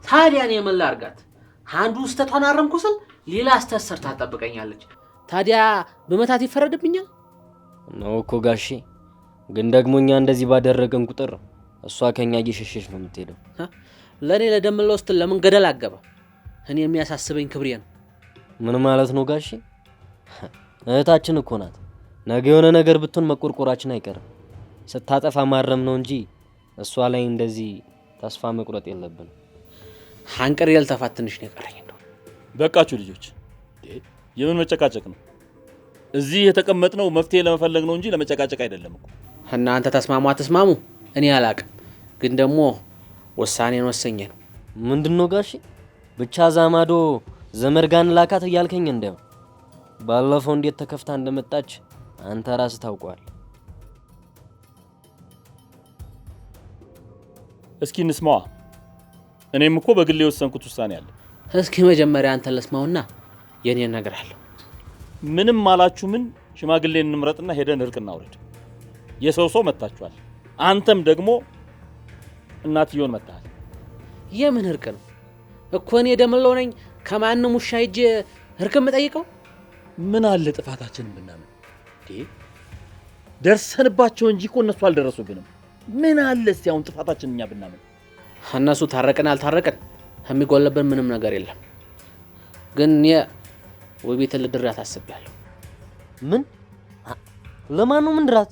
ታዲያ እኔ ምን ላርጋት? አንዱ ስተቷን አረምኩ ስል ሌላ ስተሰርታ ተጠብቀኛለች። ታዲያ በመታት ይፈረድብኛል ነው እኮ ጋሼ። ግን ደግሞ እኛ እንደዚህ ባደረገን ቁጥር እሷ ከኛ እየሸሸች ነው የምትሄደው። ለኔ ለደምለው ስትል ለምን ገደል አገባ? እኔ የሚያሳስበኝ ክብሬ ነው። ምን ማለት ነው ጋሼ? እህታችን እኮ ናት። ነገ የሆነ ነገር ብትሆን መቆርቆራችን አይቀርም። ስታጠፋ ማረም ነው እንጂ እሷ ላይ እንደዚህ ተስፋ መቁረጥ የለብንም። አንቀር ያልተፋት ትንሽ ነው የቀረኝ። እንደው በቃችሁ ልጆች፣ የምን መጨቃጨቅ ነው? እዚህ የተቀመጥነው መፍትሄ ለመፈለግ ነው እንጂ ለመጨቃጨቅ አይደለም እኮ። እናንተ ተስማሙ አትስማሙ እኔ አላቅም፣ ግን ደግሞ ወሳኔን ወሰኘ ነው። ምንድነው ጋሼ? ብቻ ዛማዶ ዘመድ ጋር ላካት እያልከኝ እንደው ባለፈው እንዴት ተከፍታ እንደመጣች አንተ ራስህ ታውቀዋል። እስኪ እንስማዋ። እኔም እኮ በግሌ የወሰንኩት ውሳኔ አለ። እስኪ መጀመሪያ አንተ ለስማውና የኔን ነገር አለ። ምንም አላችሁ ምን ሽማግሌ እንምረጥና ሄደን እርቅ እናውርድ። የሰው መታችኋል። አንተም ደግሞ እናትየውን መታሃል። የምን እርቅ ነው እኮ? እኔ ደምለው ነኝ ከማንም ውሻ ሂጅ እርቅ የምጠይቀው? ምን አለ ጥፋታችንን ብናምን ደርሰንባቸው እንጂ እኮ እነሱ አልደረሱብንም። ምን አለ እስቲ አሁን ጥፋታችንን እኛ ብናምን? እነሱ ታረቀን አልታረቀን የሚጎልብን ምንም ነገር የለም። ግን ውቤት ልድራት አስቤያለሁ። ምን? ለማን ነው ምንድራት?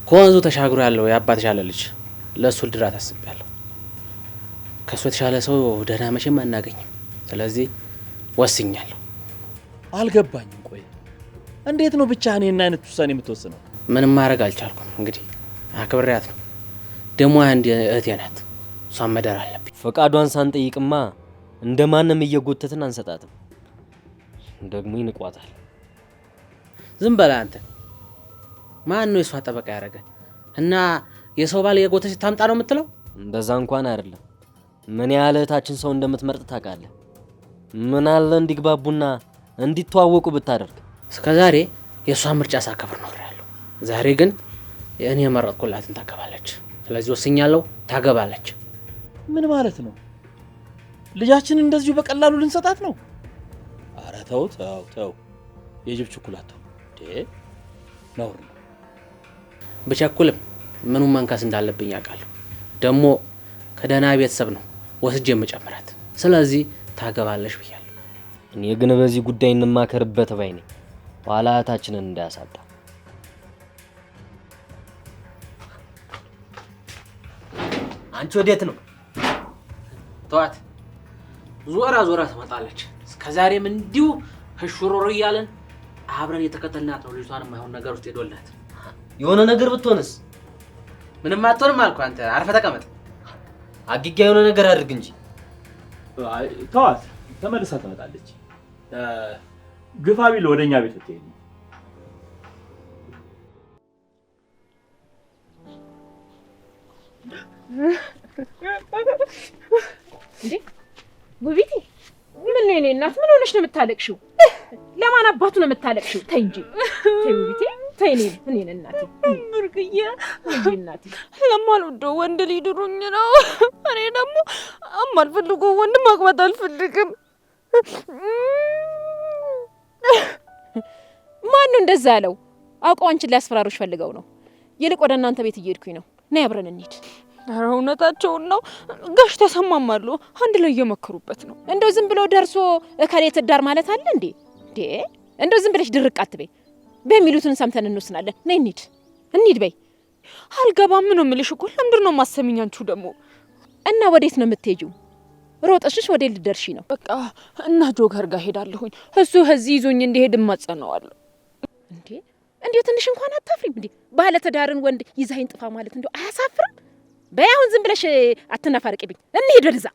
ከወንዙ ተሻግሮ ያለው የአባትሽ ያለ ልጅ ለሱ ልድራት አስቤያለሁ። ከሱ የተሻለ ሰው ደህና መቼም አናገኝም። ስለዚህ ወስኛለሁ። አልገባኝም። ቆይ እንዴት ነው ብቻ እኔና አይነት ውሳኔ የምትወስነው? ምንም ማድረግ አልቻልኩም። እንግዲህ አክብሬያት ነው። ደግሞ አንድ እህቴ ናት። እሷን መዳር አለብኝ። ፈቃዷን ሳንጠይቅማ እንደማንም እየጎተትን አንሰጣትም። ደግሞ ይንቋታል። ዝም በላ አንተ። ማን ነው የሷ ጠበቃ ያደረገ? እና የሰው ባል የጎተች ታምጣ ነው የምትለው? እንደዛ እንኳን አይደለም። ምን ያህል እህታችን ሰው እንደምትመርጥ ታውቃለህ? ምን አለ እንዲግባቡና እንዲተዋወቁ ብታደርግ። እስከዛሬ የሷን ምርጫ ሳከብር ኖሬያለሁ። ዛሬ ግን እኔ የመረጥኩላትን ታገባለች። ስለዚህ ወስኛለሁ፣ ታገባለች። ምን ማለት ነው? ልጃችን እንደዚሁ በቀላሉ ልንሰጣት ነው? ኧረ ተው። የጅብ ችኩላት ነው። ብቸኩልም ምኑን መንካስ እንዳለብኝ አውቃለሁ። ደግሞ ከደህና ቤተሰብ ነው ወስጄ የምጨምራት። ስለዚህ ታገባለች ብያለሁ። እኔ ግን በዚህ ጉዳይ እንማከርበት ባይ ነኝ፣ ኋላ እህታችንን እንዳያሳጣ። አንቺ ወዴት ነው? ተዋት፣ ዞራ ትመጣለች። እስከዛሬም እንዲሁ ህሹሮሮ እያለን አብረን የተከተልናት ነው። ልጅቷን የማይሆን ነገር ውስጥ ሄዶላት የሆነ ነገር ብትሆንስ? ምንም አትሆንም አልኩ። አንተ አርፈህ ተቀመጥ። አጊጋ የሆነ ነገር አድርግ እንጂ። ተዋት፣ ተመልሳ ትመጣለች። ግፋ ቢል ወደኛ ቤት ልትሄድ ነው። እንዴ ውቢቴ፣ ምን ነው የኔ እናት? ምን ሆነሽ ነው የምታለቅሽው? ለማን አባቱ ነው የምታለቅሽው? ተይ እንጂ ተይ ውቢቴ፣ ተይ። እኔን እናቴ ብርቅዬ፣ እናቴ ለማልወደው ወንድ ሊድሩኝ ነው። እኔ ደግሞ አማልፈልገው ወንድ ማግባት አልፈልግም። ማን ነው እንደዛ ያለው? አውቀው አንቺን ሊያስፈራሩሽ ፈልገው ነው። ይልቅ ወደ እናንተ ቤት እየሄድኩኝ ነው። ነይ አብረን እንሂድ። ኧረ እውነታቸውን ነው። ጋሽ ተሰማማሉ፣ አንድ ላይ እየመከሩበት ነው። እንደው ዝም ብሎ ደርሶ እከሌ ትዳር ማለት አለ እንዴ? እንደው ዝም ብለሽ ድርቅ አትበይ። በሚሉትን ሰምተን እንወስናለን። ነይ እንሂድ በይ። አልገባም ነው የምልሽ እኮ። ለምንድን ነው የማሰሚኝ? አንቺ ደግሞ እና ወዴት ነው የምትሄጂው? ሮጠሽሽ ወዴት ልደርሺ ነው? በቃ እና ጆከር ጋር ሄዳለሁኝ። እሱ እዚህ ይዞኝ እንዲሄድ እማጸነዋለሁ። እንዴ እንዴ ትንሽ እንኳን አታፍሪም እንዴ? ባለ ትዳርን ወንድ ይዛይን ጥፋ ማለት እንደው አያሳፍርም? በይ አሁን ዝም ብለሽ አትናፋርቂብኝ። እንሂድ ወደዛ።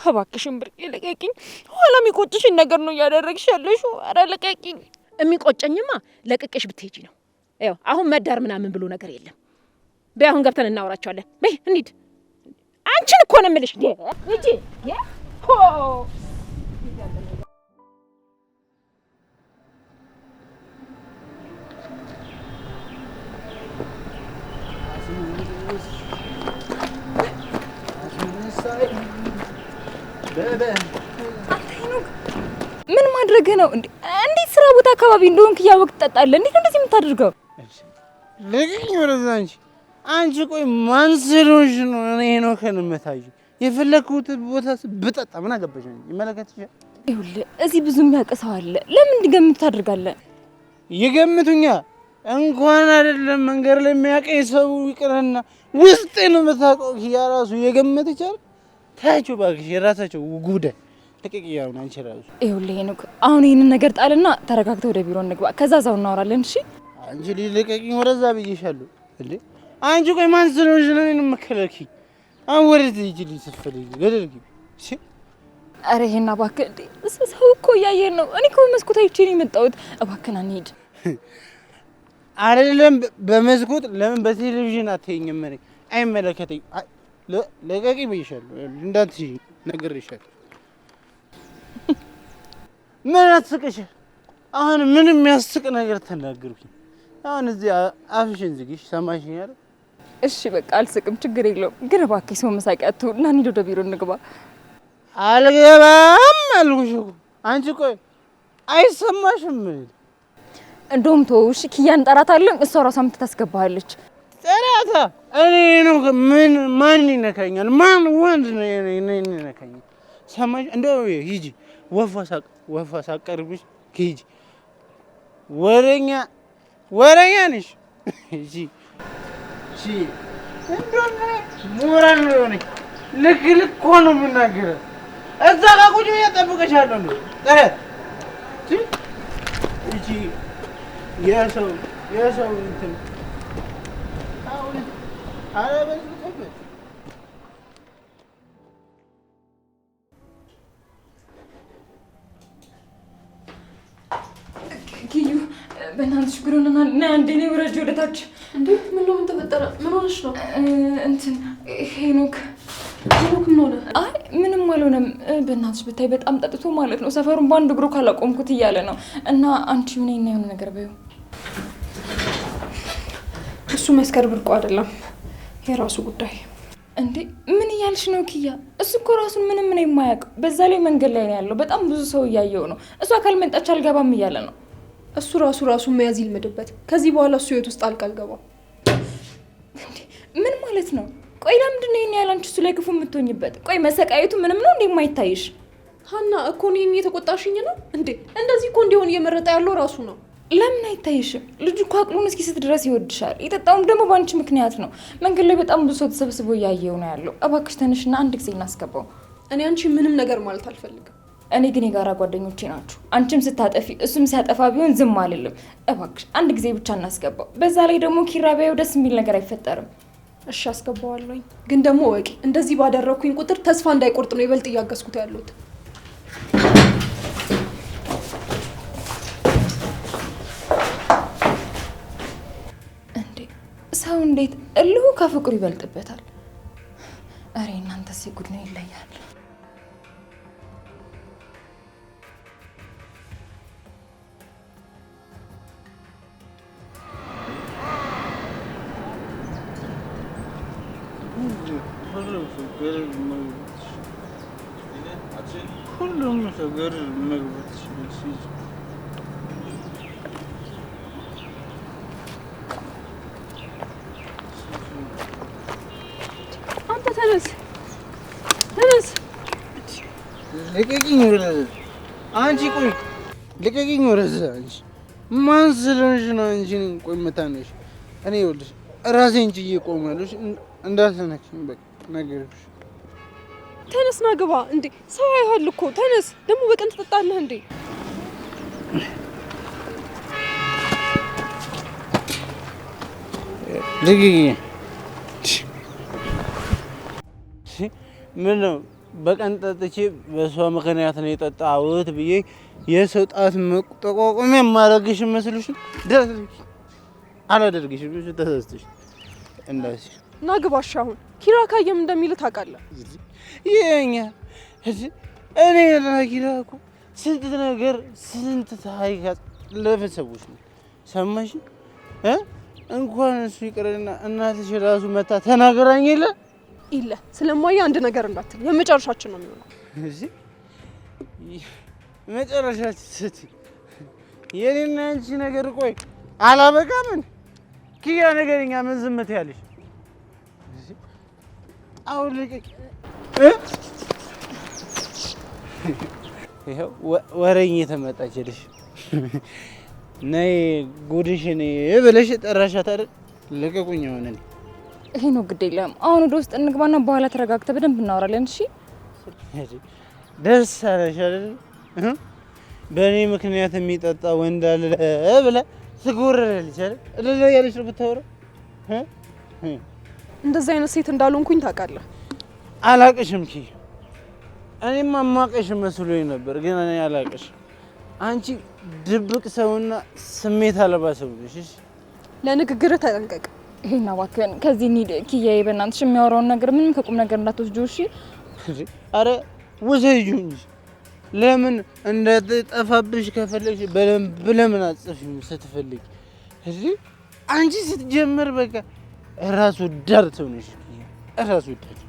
እባክሽን ብርቄ ልቀቂኝ። ኋላ የሚቆጭሽኝ ነገር ነው እያደረግሽ ያለሽው። ኧረ ልቀቂኝ። የሚቆጨኝማ ለቅቄሽ ብትሄጂ ነው። ያው አሁን መዳር ምናምን ብሎ ነገር የለም። በይ አሁን ገብተን እናወራቸዋለን። በይ እንሂድ። አንቺን እኮ ነው የምልሽ። እንዴ ሆ ምን ማድረግ ነው እንዴ? እንዴት ስራ ቦታ አካባቢ እንደሆንክ እያወቅህ ትጠጣለህ? እንዴት እንደዚህ የምታደርገው? ለቀኝ ወረዛ አንቺ ቆይ ማን ስለሆንሽ ነው እኔ ሄኖክን የምታይው? የፈለኩት ቦታ ብጠጣ ምን አገባሽ? ይመለከትሻል። ይኸውልህ እዚህ ብዙ የሚያውቅ ሰው አለ። ለምን እንዲገምቱ ታደርጋለህ? ይገምቱኛ እንኳን አይደለም መንገድ ላይ የሚያውቀኝ ሰው ይቅርና ውስጤን የምታውቀው ራሱ የገመት ይቻል። ታያቸው እባክሽ የራሳቸው ጉዳይ ለቀቅ ያውን አንቺ ራሱ። ይኸውልህ ሄኖክ አሁን ይሄንን ነገር ጣልና ተረጋግተህ ወደ ቢሮ እንግባ። ከዛ እዛው እናወራለን። እሺ አንቺ ልቀቂኝ ወደዛ ብዬሻለሁ እንዴ። አንቺ ቆይ ማን ስለሆንሽ ነው እኔን የምከለኪኝ? አሁን ወዴት ይጅል ይስፈልግ ገደልኪ? እሺ አረ ይሄና እባክህ እንዴ ሰው እኮ እያየን ነው። እኔ እኮ በመስኮት አይቼ ነው የመጣሁት። እባክህን አንሂድ። አይደለም በመስኮት ለምን በቴሌቪዥን አትይኝም? እኔ አይመለከተኝ። ለቀቂ ብዬሻለሁ እንዳትይ ነግሬሻለሁ። ምን አትስቅሽ? አሁን ምን የሚያስቅ ነገር ተናገርኩኝ? አሁን እዚህ አፍሽን ዝጊሽ። ሰማሽኝ አይደል? እሺ በቃ አልስቅም፣ ችግር የለውም። ግን እባክህ ሰው መሳቂያ አትሁን እና እንሂድ ወደ ቢሮ እንግባ። አልገባም አልኩሽ እኮ። አንቺ ቆይ አይሰማሽም? እንደውም ተወው እሺ። ኪያን እንጠራታለን፣ እሷ ራሷ ምት ታስገባለች። ጠራታ እኔ ነው ምን ማን ይነካኛል? ማን ወንድ ነው እኔ ይነካኛል? ሰማሽ? እንደው ሂጂ ወፋ ሳቀርብሽ ሂጂ። ወረኛ ነሽ። ሂጂ እሺ። እንደው ሞራል ነው ነኝ ልክ ሆኖ የምናገረው። እዛ ጋር ቁጭ ብዬ እጠብቅሻለሁ ነው ጠረት እቺ የሰው እንትን አሁን አለበዝበት ኪዩ በእናትሽ ብሎናል እና አንዴ ነው ወረጅ ወደታች። እንዴ ምን ነው? ምን ተፈጠረ? ምን ሆነሽ ነው? እንትን ሄኖክ ምን ሆነ? አይ ምንም አልሆነም። በእናትሽ ብታይ በጣም ጠጥቶ ማለት ነው ሰፈሩን በአንድ እግሩ ካላቆምኩት እያለ ነው። እና አንቺ ምን እና የሆነ ነገር በይው። እሱ መስከር ብርቁ አይደለም፣ የራሱ ጉዳይ። እንዴ ምን እያልሽ ነው ኪያ? እሱ እኮ ራሱን ምንም ምን የማያውቅ በዛ ላይ መንገድ ላይ ነው ያለው። በጣም ብዙ ሰው እያየው ነው። እሷ ካልመጣች አልገባም እያለ ነው። እሱ ራሱን መያዝ ይልመድበት። ከዚህ በኋላ እሱ ህይወት ውስጥ አልገባም። ምን ማለት ነው? ቆይ ለምንድን ነው ይሄን ያህል አንቺ እሱ ላይ ክፉ የምትሆኝበት? ቆይ መሰቃየቱ ምንም ነው እንዴ የማይታይሽ? ሀና እኮ እኔን እየተቆጣሽኝ ነው እንዴ? እንደዚህ እኮ እንዲሆን እየመረጠ ያለው ራሱ ነው። ለምን አይታይሽም? ልጁ እኮ አቅሉን እስኪስት ድረስ ይወድሻል። የጠጣውም ደግሞ በአንቺ ምክንያት ነው። መንገድ ላይ በጣም ብዙ ሰው ተሰብስቦ እያየው ነው ያለው። እባክሽ ተነሽና አንድ ጊዜ እናስገባው። እኔ አንቺ ምንም ነገር ማለት አልፈልግም። እኔ ግን የጋራ ጓደኞቼ ናችሁ። አንቺም ስታጠፊ እሱም ሲያጠፋ ቢሆን ዝም አልልም። እባክሽ አንድ ጊዜ ብቻ እናስገባው። በዛ ላይ ደግሞ ኪራ ቢያየው ደስ የሚል ነገር አይፈጠርም። እሺ አስገባዋለሁኝ። ግን ደግሞ ወቂ እንደዚህ ባደረኩኝ ቁጥር ተስፋ እንዳይቆርጥ ነው ይበልጥ እያገዝኩት ያለሁት። እንዴ ሰው እንዴት እልሁ ከፍቅሩ ይበልጥበታል? አሬ እናንተስ ጉድ ነው፣ ይለያል። ሁሉም ነገር መግባት ሲል አንተ ተነስ። ልቀቂኝ ወደዛ። አንቺ ቆይ ልቀቂኝ ወደዛ። አንቺ ማን ስለሆንሽ ነው አንቺ ቆይ መታነሽ? እኔ ይኸውልሽ ራሴን ችዬ እቆማለሁ። እንዳትነኪኝ በቃ ነገርኩሽ። ተነስ ና ግባ። እንዴ ሰው ያይሃል እኮ ተነስ። ደግሞ በቀን ትጠጣለህ እንዴ? ልቀቂኝ። ምን ነው በቀን ጠጥቼ በሷ ምክንያት ነው የጠጣሁት ብዬ የሰው ጣት መጠቋቋሚያ ማረግሽ መስልሽ? አላደርግሽም። ተሳስተሽ እንደዚህ ና ግባሽ። አሁን ኪራ ካየም እንደሚልህ ታውቃለህ። ይሄኛ እኔ ለኪራ እኮ ስንት ነገር ስንት ታሪክ ለፈሰቦች ነው። ሰማሽ? እንኳን እሱ ይቅርና እናትሽ ራሱ መታ ተናገራኝ የለ ስለማየ አንድ ነገር እንዳትል፣ የመጨረሻችን ነው የሚሆነው። መጨረሻችን ስትይ የኔና አንቺ ነገር ቆይ አላበቃም? ኪያ ነገርኛ ምን ዝምት ያለሽ? አሁን ልቀቂ። ይኸው ወሬኝ የተመጣችልሽ ነይ ጉድሽን ብለሽ ጠራሻት አይደል? ልቀቁኝ። አሁን ይሄ ነው ግድ የለም። አሁን ወደ ውስጥ እንግባና በኋላ ተረጋግተ በደንብ እናወራለን። እሺ ደስ አለሽ አይደል? በእኔ ምክንያት የሚጠጣ ወንድ አለ ብለህ ትጎረረልሽ አይደል? እልል ያለሽ ነው ብታወራው። እንደዚህ አይነት ሴት እንዳልሆንኩኝ ታውቃለህ። አላቅሽም ኪ እኔማ ማቀሽ መስሎኝ ነበር፣ ግን እኔ አላቅሽ። አንቺ ድብቅ ሰውና ስሜት አልባ ሰው ነሽ። ለንግግርህ ተጠንቀቅ። ይሄን እባክህን ከዚህ እንሂድ። ኪያዬ በእናትሽ የሚያወራውን ነገር ምንም ከቁም ነገር እንዳትወስጂው እሺ? አረ ውሰጂው እንጂ ለምን እንደጠፋብሽ ከፈለግሽ በደንብ ለምን አጽፊው ስትፈልጊ? እሺ አንቺ ስትጀምር በቃ ራስ ወዳድ ሰው ነሽ። ራስ ወዳድ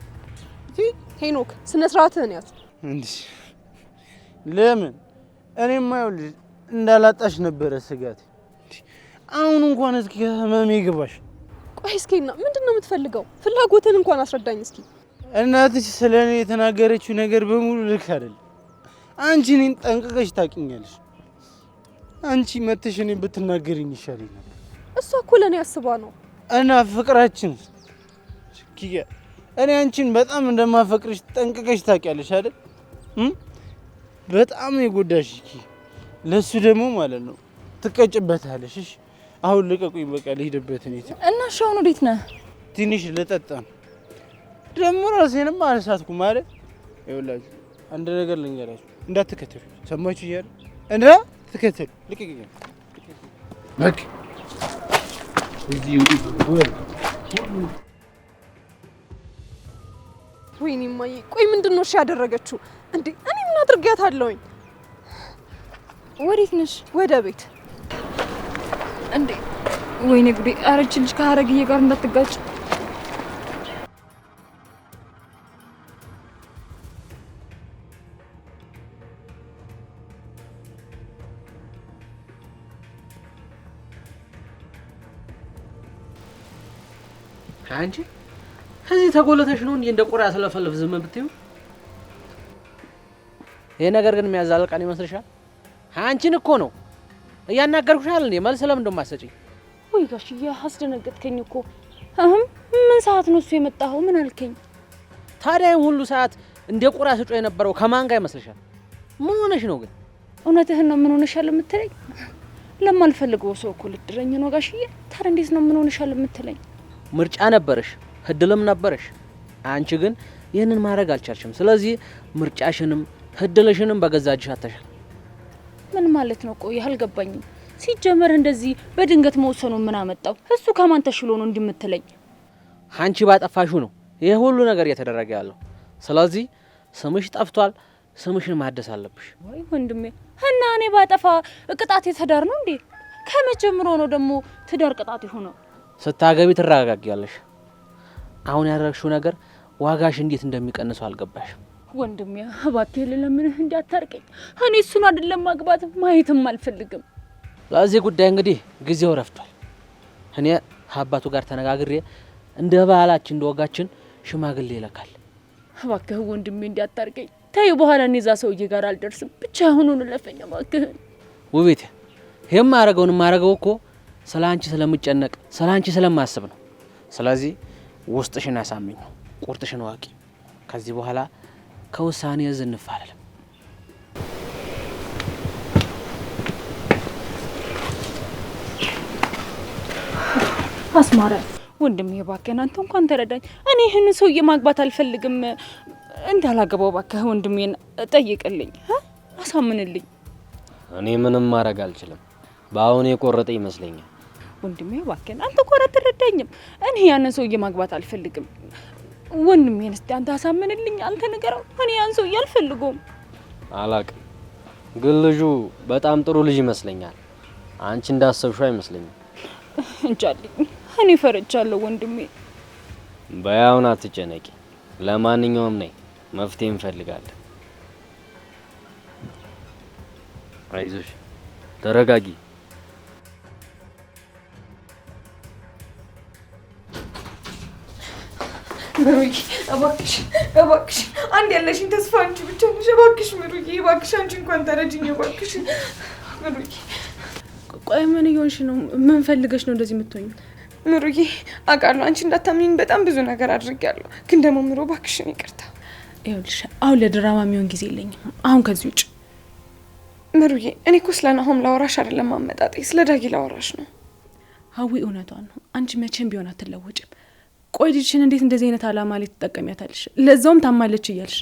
ሄኖክ፣ ስነ ስርዓትህን ያዝ። እንዴ ለምን? እኔማ ይኸውልሽ እንዳላጣሽ ነበረ ስጋት። አሁን እንኳን እስኪ ህመሜ ግባሽ። ቆይ እስኪና ምንድነው የምትፈልገው? ፍላጎትን እንኳን አስረዳኝ እስኪ። እናትሽ ስለኔ የተናገረችው ነገር በሙሉ ልክ አይደለም። አንቺ እኔን ጠንቅቀሽ ታውቂኛለሽ። አንቺ መተሽ እኔን ብትናገሪኝ ይሻለኝ ነበር። እሷ እኮ ለኔ አስባ ነው። እና ፍቅራችን ኪያ፣ እኔ አንቺን በጣም እንደማፈቅርሽ ጠንቅቀሽ ታውቂያለሽ አይደል? በጣም የጎዳሽ ኪያ፣ ለሱ ደግሞ ማለት ነው ትቀጭበታለሽ። እሺ አሁን ልቀቁኝ፣ በቃ ልሂድበት። እኔ እና እሺ አሁን ወዴት ነህ? ትንሽ ልጠጣ ነው ደግሞ ራሴንም አልሳትኩም ማለት። ይኸውላችሁ አንድ ነገር ልንገራችሁ፣ እንዳትከተሉ። ሰማችሁ እያለ እንዳትከተሉ። ልቀቁኝ በቃ። ወይኔ እማዬ፣ ቆይ ምንድን ነው እሺ ያደረገችው እንዴ? እኔ ምን አድርጊያታለሁኝ? ወዴት ነሽ? ወደ ቤት እንዴ? ወይኔ ጉዴ! ኧረ ይህች ልጅ ከሀረግዬ ጋር እንዳትጋጭ። አንቺ ከዚህ ተጎለተሽ ነው እንዴ እንደ ቁራ ስለፈልፍ ዝም ብትዩ? ይሄ ነገር ግን የሚያዛልቃን ይመስልሻል? አንቺን እኮ ነው እያናገርኩሽ አይደል እንዴ? መልስ ለምን እንደማሰጪኝ? ወይ ጋሽዬ አስደነገጥከኝ እኮ። ምን ሰዓት ነው እሱ የመጣው? ምን አልከኝ? ታዲያ ሁሉ ሰዓት እንደ ቁራ ስጮ የነበረው ከማን ጋር ይመስልሻል? ምን ሆነሽ ነው ግን? እውነትህን ነው። ምን ሆነሻል የምትለኝ? ለማልፈልገው ሰው እኮ ልትድረኝ ነው ጋሽዬ። ታዲያ እንዴት ነው ምን ሆነሻል የምትለኝ? ምርጫ ነበረሽ፣ እድልም ነበረሽ። አንቺ ግን ይህንን ማድረግ አልቻልሽም። ስለዚህ ምርጫሽንም እድልሽንም በገዛ እጅሽ አተሻል። ምን ማለት ነው? ቆይ አልገባኝም። ሲጀመር እንደዚህ በድንገት መወሰኑ ምን አመጣው? እሱ ከማን ተሽሎ ነው እንዲምትለኝ? አንቺ ባጠፋሽው ነው ይሄ ሁሉ ነገር እየተደረገ ያለው። ስለዚህ ስምሽ ጠፍቷል፣ ስምሽን ማደስ አለብሽ። ወይ ወንድሜ፣ እና እኔ ባጠፋ ቅጣት የተዳር ነው እንዴ? ከመጀመሩ ነው ደግሞ ትዳር ቅጣት ይሆነው? ስታገቢ ትረጋጋጊያለሽ። አሁን ያደረግሽው ነገር ዋጋሽ እንዴት እንደሚቀንሰው አልገባሽም። ወንድሜ እባክህ ለምንህ እንዳታርቀኝ። እኔ እሱን አይደለም ማግባት ማየትም አልፈልግም። ለዚህ ጉዳይ እንግዲህ ጊዜው ረፍቷል። እኔ አባቱ ጋር ተነጋግሬ እንደ ባህላችን እንደ ወጋችን ሽማግሌ ይልካል። እባክህ ወንድሜ እንዳታርቀኝ። ተይ በኋላ እኔ እዛ ሰውዬ ጋር አልደርስም። ብቻ አሁኑን ለፈኛ እባክህ። ውቤቴ፣ ይሄም ማረገው እኮ ስላንቺ ስለምጨነቅ ስላንቺ ስለማስብ ነው። ስለዚህ ውስጥሽን አሳምኝ፣ ቁርጥሽን ዋቂ። ከዚህ በኋላ ከውሳኔ ዝንፍ አልልም። አስማራ ወንድሜ እባክህን አንተ እንኳን ተረዳኝ። እኔ ይህን ሰውዬ ማግባት አልፈልግም። እንዳላገባው እባክህ ወንድሜን ጠይቅልኝ፣ አሳምንልኝ። እኔ ምንም ማድረግ አልችልም። በአሁን የቆረጠ ይመስለኛል። ወንድሜ እባክህን አንተ እኮ አትረዳኝም። እኔ ያንን ሰውዬ ማግባት አልፈልግም። ወንድሜን እስቲ አንተ አሳምንልኝ፣ አንተ ንገረው። እኔ ያን ሰውዬ አልፈልገውም። አላቅም፣ ግን ልጁ በጣም ጥሩ ልጅ ይመስለኛል። አንቺ እንዳሰብሽው አይመስለኝም። እንጃልኝ፣ እኔ ፈርቻለሁ ወንድሜ። በያውን አትጨነቂ። ለማንኛውም ነይ፣ መፍትሄ እንፈልጋለን። አይዞሽ ተረጋጊ። ምሩዬ እባክሽ እባክሽ አንድ ያለሽኝ ተስፋ አንቺ ብቻ ነሽ። እባክሽ ምሩዬ እባክሽ አንቺ እንኳን ተረጅኝ እባክሽ ምሩዬ። ቆይ ምን እየሆንሽ ነው? ምን ፈልገሽ ነው እንደዚህ የምትሆኝ? ምሩዬ አውቃለሁ አንቺ እንዳታምኚኝ በጣም ብዙ ነገር አድርጌያለሁ፣ ግን ደግሞ ምሩ እባክሽን ይቅርታ። ይኸውልሽ አሁን ለድራማ የሚሆን ጊዜ የለኝም አሁን ከዚህ ውጭ። ምሩዬ እኔ እኮ ስለ ናሆም ላወራሽ አይደለም አመጣጤ፣ ስለ ዳጊ ላወራሽ ነው። ሀዊ እውነቷን ነው። አንቺ መቼም ቢሆን አትለወጭም። ቆይ ልጅሽን እንዴት እንደዚህ አይነት አላማ ላይ ትጠቀሚያታለሽ? ለዛውም ታማለች እያልሽ።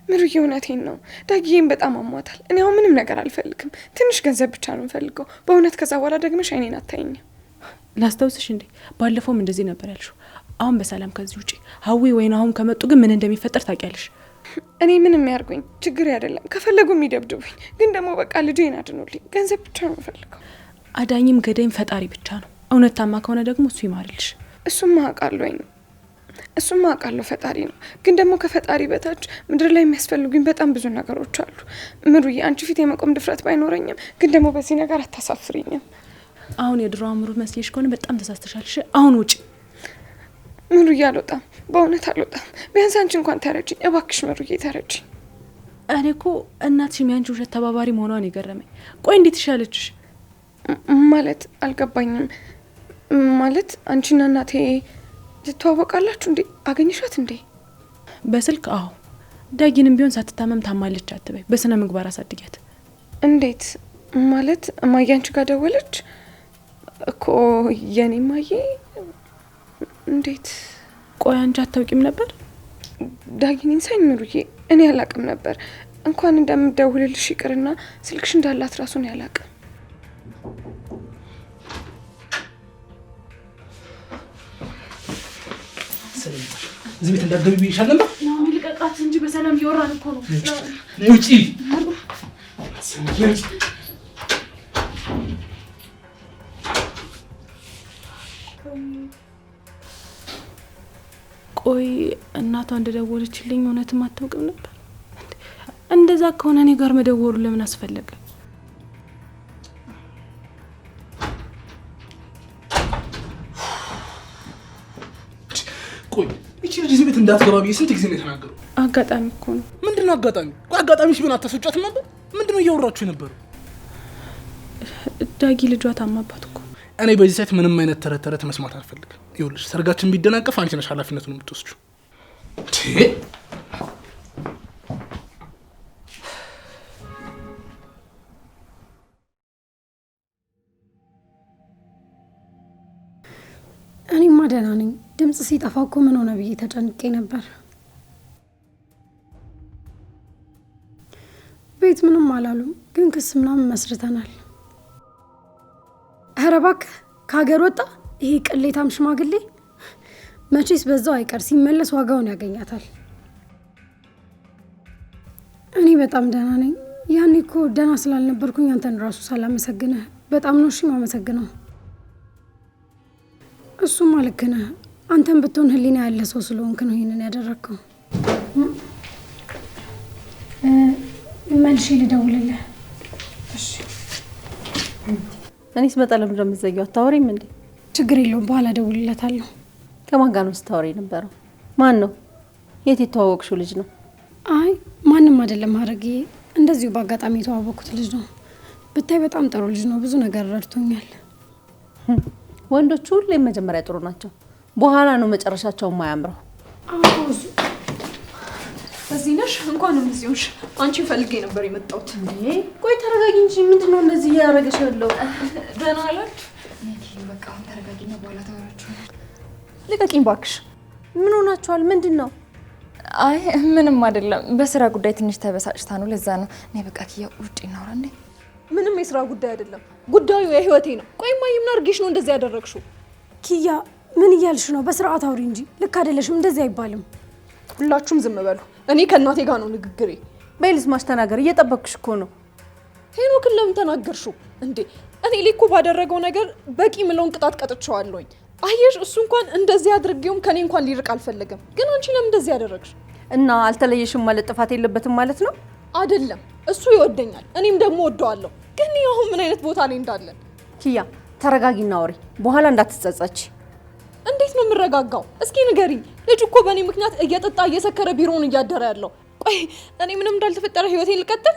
ምሩዬ እውነቴን ነው፣ ዳጊዬን በጣም አሟታል። እኔ አሁን ምንም ነገር አልፈልግም፣ ትንሽ ገንዘብ ብቻ ነው የምፈልገው በእውነት። ከዛ በኋላ ደግመሽ አይኔን አታይኝም። ላስታውስሽ እንዴ ባለፈውም እንደዚህ ነበር ያልሽው። አሁን በሰላም ከዚህ ውጪ። ሀዊ ወይ ናሆም ከመጡ ግን ምን እንደሚፈጠር ታውቂያለሽ። እኔ ምንም ያርጉኝ ችግር አይደለም፣ ከፈለጉ የሚደብድቡኝ፣ ግን ደግሞ በቃ ልጄን አድኑልኝ። ገንዘብ ብቻ ነው የምፈልገው። አዳኝም ገዳይም ፈጣሪ ብቻ ነው። እውነት ታማ ከሆነ ደግሞ እሱ ይማርልሽ። እሱማ አውቃለሁ ፈጣሪ ነው፣ ግን ደግሞ ከፈጣሪ በታች ምድር ላይ የሚያስፈልጉኝ በጣም ብዙ ነገሮች አሉ። ምሩዬ አንቺ ፊት የመቆም ድፍረት ባይኖረኝም ግን ደግሞ በዚህ ነገር አታሳፍሪኝም። አሁን የድሮ ምሩ መስየሽ ከሆነ በጣም ተሳስተሻልሽ። አሁን ውጪ ምሩዬ። አልወጣም፣ በእውነት አልወጣም። ቢያንስ አንቺ እንኳን ተረጅኝ እባክሽ ምሩዬ ተረጅኝ። እኔ እኮ እናትሽም ያንቺ ውሸት ተባባሪ መሆኗን የገረመኝ። ቆይ እንዴት ይሻለችሽ? ማለት አልገባኝም። ማለት አንቺና እናቴ ትተዋወቃላችሁ እንዴ? አገኘሻት እንዴ? በስልክ? አዎ። ዳጊንም ቢሆን ሳትታመም ታማለች አትበይ፣ በስነ ምግባር አሳድጊያት። እንዴት ማለት? እማዬ አንቺ ጋር ደወለች እኮ የኔ እማዬ? እንዴት? ቆይ አንቺ አታውቂም ነበር? ዳጊን ሳይ ምሩዬ እኔ አላቅም ነበር። እንኳን እንደምደውልልሽ ይቅርና ስልክሽ እንዳላት ራሱ ነው ያላቅም። እዚህ ቤት እንዳትገቢ ብዬሻል ነበር። ነው ልቀቃት እንጂ በሰላም እያወራን እኮ ነው። ውጪ። ቆይ እናቷ እንደደወለችልኝ እውነትም አታውቅም ነበር? እንደዛ ከሆነ እኔ ጋር መደወሉ ለምን አስፈለገ? ቆይ እቺ ልጅ እዚህ ቤት እንዳትገባ ብዬ ስንት ጊዜ ነው የተናገረው? አጋጣሚ እኮ ነው። ምንድነው አጋጣሚ? ቆይ አጋጣሚሽ ቢሆን አታስወጫትም ነበር? ምንድነው እያወራችሁ የነበረው? ዳጊ ልጇ ታማባት እኮ። እኔ በዚህ ሰዓት ምንም አይነት ተረት መስማት አልፈልግም። ይኸውልሽ ሰርጋችን ቢደናቀፍ አንቺ ነሽ ኃላፊነቱን የምትወስጂው። እኔማ ደህና ነኝ። ድምጽ ሲጠፋ እኮ ምን ሆነ ብዬ ተጨንቄ ነበር። ቤት ምንም አላሉም፣ ግን ክስ ምናምን መስርተናል። ኧረ እባክህ ከሀገር ወጣ ይሄ ቅሌታም ሽማግሌ። መቼስ በዛው አይቀር፣ ሲመለስ ዋጋውን ያገኛታል። እኔ በጣም ደህና ነኝ። ያኔ እኮ ደህና ስላልነበርኩኝ አንተን ራሱ ሳላመሰግንህ በጣም ነው እሺ ማመሰግነው። እሱማ ልክ ነህ። አንተን ብትሆን ህሊና ያለ ሰው ስለሆንክ ነው ይሄንን ያደረግከው። መልሼ ልደውልልህ። እሺ። እኔስ በጣም እንደምትዘጊው አታወሪም እንዴ? ችግር የለውም፣ በኋላ እደውልለታለሁ። ከማን ጋር ነው ስታወሪ ነበረው? ማን ነው? የት የተዋወቅሽው ልጅ ነው? አይ ማንም አይደለም ሀረጌ፣ እንደዚሁ በአጋጣሚ የተዋወቅኩት ልጅ ነው። ብታይ በጣም ጥሩ ልጅ ነው፣ ብዙ ነገር ረድቶኛል። ወንዶቹ ሁሌም መጀመሪያ ጥሩ ናቸው፣ በኋላ ነው መጨረሻቸው የማያምረው። እዚህ ነሽ? እንኳንም እዚህ ሆንሽ። አንቺን ፈልጌ ነበር የመጣሁት። ቆይ ተረጋጊ እንጂ ምንድነው እንደዚህ እያደረገሽ ያለው? ደህና አላችሁ? በቃ አሁን ተረጋጊና በኋላ ታወራችሁ። ልቀቂኝ እባክሽ። ምን ሆናችኋል? ምንድነው? አይ ምንም አይደለም፣ በስራ ጉዳይ ትንሽ ተበሳጭታ ነው፣ ለዛ ነው። እኔ በቃ ኪያ ውጪ እናውራ እንዴ። ምንም የስራ ጉዳይ አይደለም፣ ጉዳዩ የህይወቴ ነው። ቆይ ማይምና አርጌሽ ነው እንደዚህ ያደረግሽው? ኪያ ምን እያልሽ ነው? በስርዓት አውሪ እንጂ። ልክ አይደለሽም፣ እንደዚህ አይባልም። ሁላችሁም ዝም በሉ። እኔ ከእናቴ ጋር ነው ንግግሬ። በይልስ ማስተናገር እየጠበቅሽ እኮ ነው። ሄኖክን ለምን ተናገርሽው እንዴ? እኔ ሊኩ ባደረገው ነገር በቂ ምለውን ቅጣት ቀጥቼዋለሁኝ። አየሽ፣ እሱ እንኳን እንደዚህ አድርጌውም ከኔ እንኳን ሊርቅ አልፈለገም። ግን አንቺ ለምን እንደዚህ ያደረግሽ? እና አልተለየሽም ማለት ጥፋት የለበትም ማለት ነው? አይደለም፣ እሱ ይወደኛል፣ እኔም ደግሞ ወደዋለሁ። ግን አሁን ምን አይነት ቦታ ላይ እንዳለን? ኪያ ተረጋጊና አውሪ፣ በኋላ እንዳትጸጸች። እንዴት ነው የምረጋጋው? እስኪ ንገሪኝ። ልጅ እኮ በእኔ ምክንያት እየጠጣ እየሰከረ ቢሮውን እያደረ ያለው። ቆይ እኔ ምንም እንዳልተፈጠረ ህይወቴን ልቀጥል?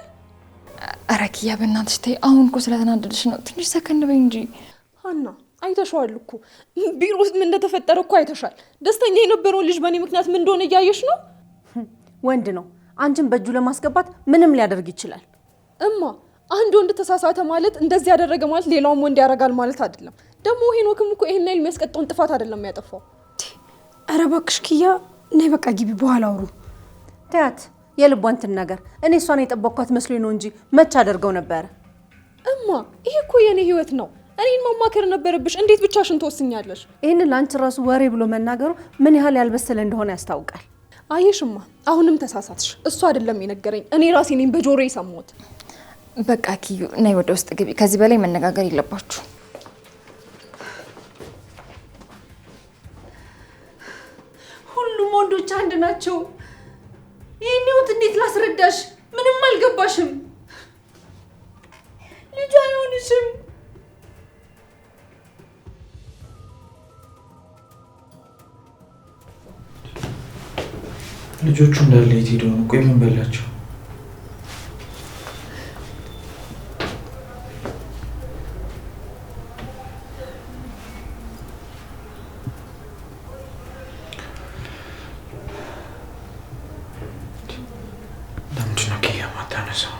ኧረ ኪያ በእናትሽ ተይ። አሁን እኮ ስለተናደድሽ ነው። ትንሽ ሰከን በይ እንጂ። ሀና አይተሽዋል እኮ ቢሮ ውስጥ ምን እንደተፈጠረ እኮ አይተሻል። ደስተኛ የነበረውን ልጅ በእኔ ምክንያት ምን እንደሆነ እያየሽ ነው። ወንድ ነው፣ አንቺን በእጁ ለማስገባት ምንም ሊያደርግ ይችላል። እማ አንድ ወንድ ተሳሳተ ማለት እንደዚህ ያደረገ ማለት ሌላውም ወንድ ያደርጋል ማለት አይደለም። ደግሞ ሄኖክም እኮ ይሄን ያህል የሚያስቀጣውን ጥፋት አይደለም ያጠፋው። ኧረ እባክሽ ኪያ ነይ በቃ ግቢ፣ በኋላ አውሩ። ተያት የልቧን ትናገር። እኔ እሷን የጠበቅኳት መስሎኝ ነው እንጂ መች አደርገው ነበረ። እማ ይሄ እኮ የኔ ህይወት ነው። እኔን ማማከር ነበረብሽ። እንዴት ብቻሽን ትወስኛለሽ? ይህንን ለአንቺ ራሱ ወሬ ብሎ መናገሩ ምን ያህል ያልበሰለ እንደሆነ ያስታውቃል። አየሽማ አሁንም ተሳሳትሽ። እሱ አይደለም የነገረኝ፣ እኔ ራሴ ነኝ በጆሮዬ የሰማሁት። በቃ ኪዩ ነይ ወደ ውስጥ ግቢ። ከዚህ በላይ መነጋገር የለባችሁ። ሁሉም ወንዶች አንድ ናቸው። ይህን ህይወት እንዴት ላስረዳሽ? ምንም አልገባሽም። ልጅ አይሆንሽም። ልጆቹ እንዳለ የት ሄደው ነው? ቆይ ምን በላቸው? ለምንድን ነው ኪያ ማታነሳው?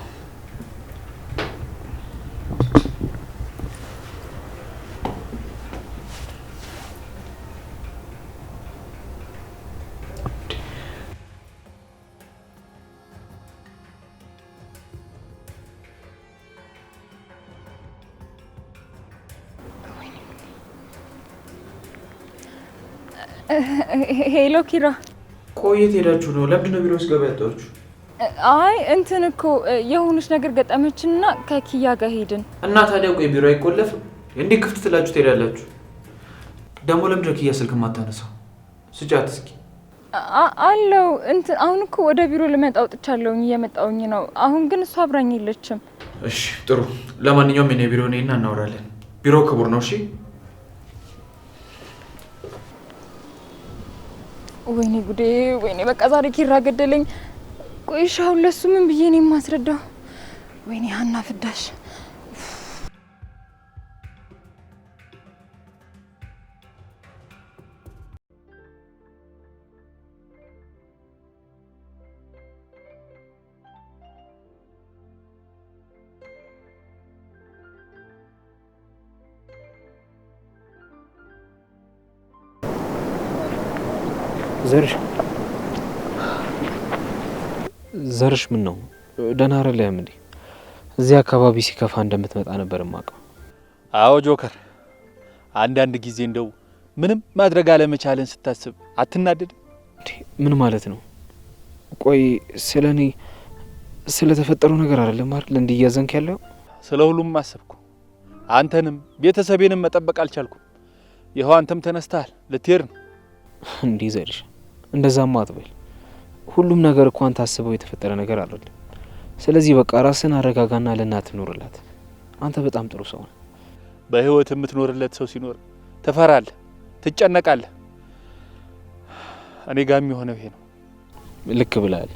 ሄሎ ኪራ። ቆየት ሄዳችሁ ነው? ለምንድን ነው ቢሮ ውስጥ ገባ ያጣችሁ? አይ እንትን እኮ የሆነች ነገር ገጠመችና ከኪያ ጋር ሄድን። እና ታዲያ ቆይ ቢሮ አይቆለፍም እንዴ? ክፍት ትላችሁ ትሄዳላችሁ? ደግሞ ለምንድን ነው ኪያ ስልክ ማታነሳው? ስጫት እስኪ። አለው እንትን አሁን እኮ ወደ ቢሮ ልመጣ ወጥቻለሁኝ፣ እየመጣሁኝ ነው። አሁን ግን እሷ አብራኝ የለችም። እሺ ጥሩ። ለማንኛውም የኔ ቢሮ ነይና እናወራለን። ቢሮ ክቡር ነው። እሺ ወይኔ ጉዴ፣ ወይኔ በቃ ዛሬ ኪራ ገደለኝ። ቆይ ሻው ለሱ ምን ብዬ ነው የማስረዳው? ወይኔ ሀና ፍዳሽ። ዘርሽ ምን ነው? ደህና አይደለም እንዴ? እዚህ አካባቢ ሲከፋ እንደምትመጣ ነበር የማውቀው። አዎ ጆከር፣ አንዳንድ ጊዜ እንደው ምንም ማድረግ አለመቻልን ስታስብ አትናደድ? ምን ማለት ነው? ቆይ ስለኔ ስለተፈጠረው ነገር አይደለም አይደል እንዲያዘንክ ያለው? ስለ ሁሉም አሰብኩ። አንተንም ቤተሰቤንም መጠበቅ አልቻልኩም። ይኸው አንተም ተነስተሃል ልትሄድ ነው። እንዴ ዘርሽ፣ እንደዛማ አትበል። ሁሉም ነገር እኮ አንተ አስበው የተፈጠረ ነገር አይደለም። ስለዚህ በቃ ራስን አረጋጋና ለእናት ኑርላት። አንተ በጣም ጥሩ ሰው ነህ። በህይወት የምትኖርለት ሰው ሲኖር ትፈራለህ፣ ትጨነቃለህ። እኔ ጋር የሚሆነው ይሄ ነው። ልክ ብለሃል።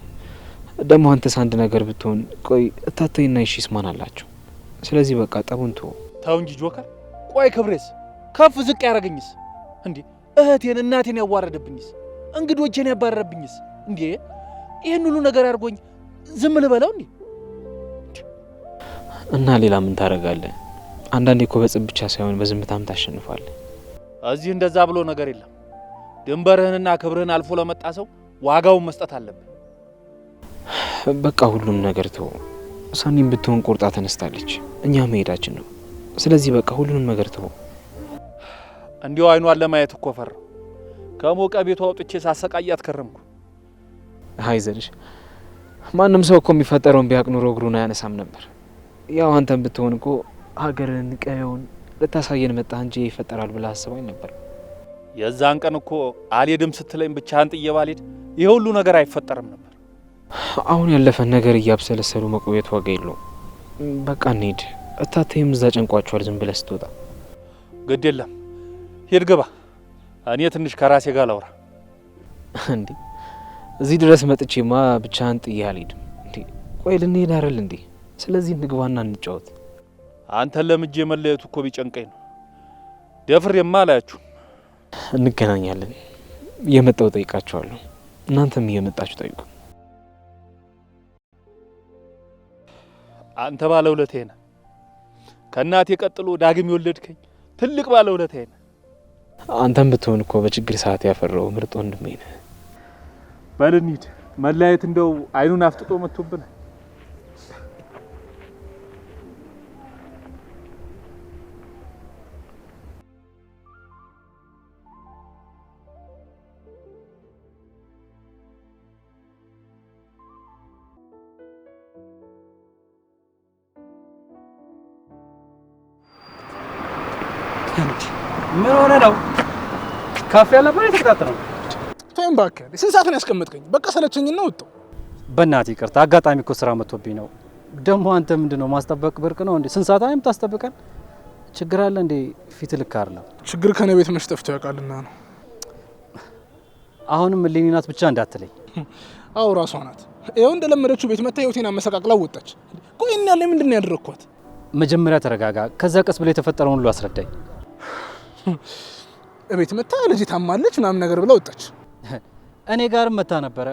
ደግሞ አንተስ አንድ ነገር ብትሆን ቆይ እታተይና ይሽስ ማን አላቸው? ስለዚህ በቃ ጠቡን ተው እንጂ ጆከር። ቆይ ክብሬስ ከፍ ዝቅ ያደረገኝስ? እንዴ እህቴን እናቴን ያዋረደብኝስ? እንግዶቼን ያባረረብኝስ? እንዴ ይሄን ሁሉ ነገር አድርጎኝ ዝም ልበለው እንዴ? እና ሌላ ምን ታደርጋለህ? አንዳንዴ እኮ በጽብ ብቻ ሳይሆን በዝምታም ታሸንፋለህ። እዚህ እንደዛ ብሎ ነገር የለም። ድንበርህንና ክብርህን አልፎ ለመጣ ሰው ዋጋውን መስጠት አለብህ። በቃ ሁሉም ነገር ተው። ሳኒም ብትሆን ቆርጣ ተነስታለች። እኛ መሄዳችን ነው። ስለዚህ በቃ ሁሉንም ነገር ተው። እንዲሁ አይኗን ለማየት እኮ ፈራሁ። ከሞቀ ቤቷ አውጥቼ ሳሰቃያት ከረምኩ። አይዘልሽ፣ ማንም ሰው እኮ የሚፈጠረውን ቢያውቅ ኑሮ እግሩን አያነሳም ነበር። ያው አንተም ብትሆን እኮ ሀገርን ቀየውን ልታሳየን መጣ እንጂ ይፈጠራል ብለህ አስበኝ ነበር። የዛን ቀን እኮ አልሄድም ስትለኝ ብቻህን ጥዬ ባልሄድ ይሄ ሁሉ ነገር አይፈጠርም ነበር። አሁን ያለፈን ነገር እያብሰለሰሉ መቆየት ዋጋ የለውም። በቃ እንሂድ። እታተይም እዛ ጨንቋቸዋል ዝም ብለህ ስትወጣ። ግድ የለም ሂድ ግባ። እኔ ትንሽ ከራሴ ጋር ላውራ። እንዴ እዚህ ድረስ መጥቼማ ብቻህን ጥዬ አልሄድም። እንዴ ቆይ ልንሄድ አይደል እንዴ? ስለዚህ እንግባና እንጫወት። አንተን ለምጄ መለየቱ እኮ ቢጨንቀኝ ነው። ደፍሬማ አላያችሁ። እንገናኛለን። እየመጣሁ ጠይቃቸዋለሁ። እናንተም እየመጣችሁ ጠይቁ። አንተ ባለውለታዬ ነህ። ከእናቴ ቀጥሎ ዳግም የወለድከኝ ትልቅ ባለውለታዬ ነህ። አንተም ብትሆን እኮ በችግር ሰዓት ያፈራው ምርጥ ወንድሜ ነህ። በል እንሂድ። መለያየት እንደው አይኑን አፍጥጦ መጥቶብን። ምን ሆነ ነው? ካፌ ያለበት የተከታተለው ተይም እባክህ። ስንት ሰዓት ነው ያስቀመጥከኝ? በቃ ሰለቸኝና ወጣሁ። በእናትህ ይቅርታ፣ አጋጣሚ እኮ ስራ መጥቶብኝ ነው። ደግሞ አንተ ምንድነው ማስጠበቅ ብርቅ ነው እንዴ? ስንት ሰዓት ነው የምታስጠብቀን? ችግር አለ እንዴ? ፊት ልክ አይደለም። ችግር ከኔ ቤት መች ጠፍቶ ያውቃልና ነው። አሁንም እሌኒ ናት ብቻ እንዳትለኝ። አዎ ራሷ ናት። ይኸው እንደለመደችው ቤት መታ ህይወቴን አመሰቃቅላ ወጣች። ቆይ እና ያለ ምንድነው ያደረኳት? መጀመሪያ ተረጋጋ፣ ከዛ ቀስ ብለ የተፈጠረውን ሁሉ አስረዳኝ። እቤት መታ ልጅ ታማለች ምናምን ነገር ብላ ወጣች። እኔ ጋርም መታ ነበረ።